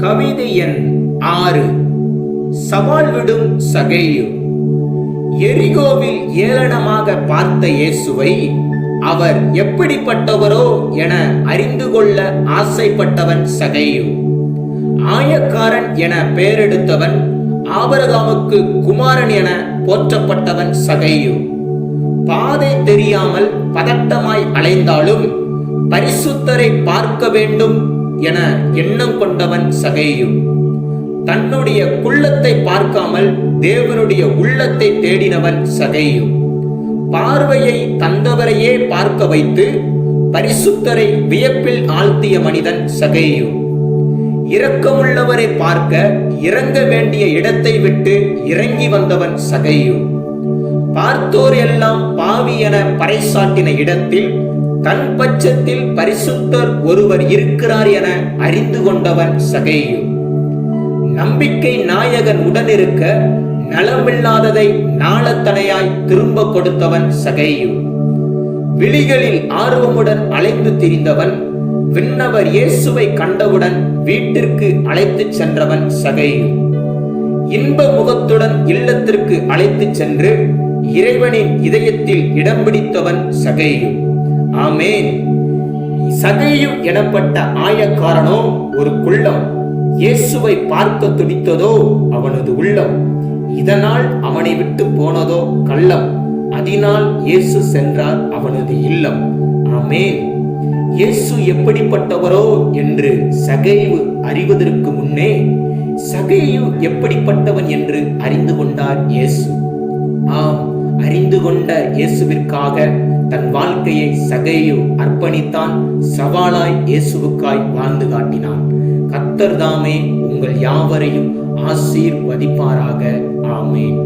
கவிதை எண் 6. சவால் விடும் சகேயு. எரிகோவில் ஏளனமாக பார்த்த இயேசுவை அவர் எப்படிப்பட்டவரோ என அறிந்து கொள்ள ஆசைப்பட்டவன் சகேயு. ஆயக்காரன் என பெயரெடுத்தவன், ஆபிரகாமுக்கு குமாரன் என போற்றப்பட்டவன் சகேயு. பாதை தெரியாமல் பதட்டமாய் அலைந்தாலும் பரிசுத்தரை பார்க்க வேண்டும் என எண்ணம் கொண்டவன் சகேயு. தன்னுடைய குள்ளத்தை பார்க்காமல் தேவனுடைய உள்ளத்தை தேடினவன் சகேயு. பார்வையை தந்தவரையே பார்க்க வைத்து பரிசுத்தரை வியப்பில் ஆழ்த்திய மனிதன் சகேயு. இரக்கமுள்ளவரை பார்க்க இறங்க வேண்டிய இடத்தை விட்டு இறங்கி வந்தவன் சகேயு. பார்த்தோர் எல்லாம் பாவி என பறைசாட்டின இடத்தில் தன் பட்சத்தில் பரிசுத்தர் ஒருவர் இருக்கிறார் என அறிந்து கொண்டவன் சகேயு. நம்பிக்கை நாயகன் உடனிருக்க நலமில்லாததை நாளத்தனையாய் திரும்ப கொடுத்தவன் சகேயு. விழிகளில் ஆர்வமுடன் அலைந்து திரிந்தவன், விண்ணவர் இயேசுவை கண்டவுடன் வீட்டிற்கு அழைத்து சென்றவன் சகேயு. இன்ப முகத்துடன் இல்லத்திற்கு அழைத்து சென்று இறைவனின் இதயத்தில் இடம் பிடித்தவன் சகேயு. ஆமென். சகேயு எனப்பட்ட ஆயக்காரனோ ஒரு குள்ளம். இயேசுவை பார்க்க துடித்ததோ அவனது உள்ளம். இதனால் அவனை விட்டு போனதோ கள்ளம். அதனால் இயேசு சென்றார் அவனது இல்லம். ஆமென். இயேசு எப்படிப்பட்டவரோ என்று சகேயு அறிவதற்கு முன்னே சகேயு எப்படிப்பட்டவன் என்று அறிந்து கொண்டார் இயேசு. ஆம், அறிந்து கொண்ட இயேசுவிற்காக தன் வாழ்க்கையை சகேயு அர்ப்பணித்தான். சவாலாய் இயேசுவுக்காய் வாழ்ந்து காட்டினான். கர்த்தர் தாமே உங்கள் யாவரையும் ஆசீர்வதிப்பாராக. ஆமென்.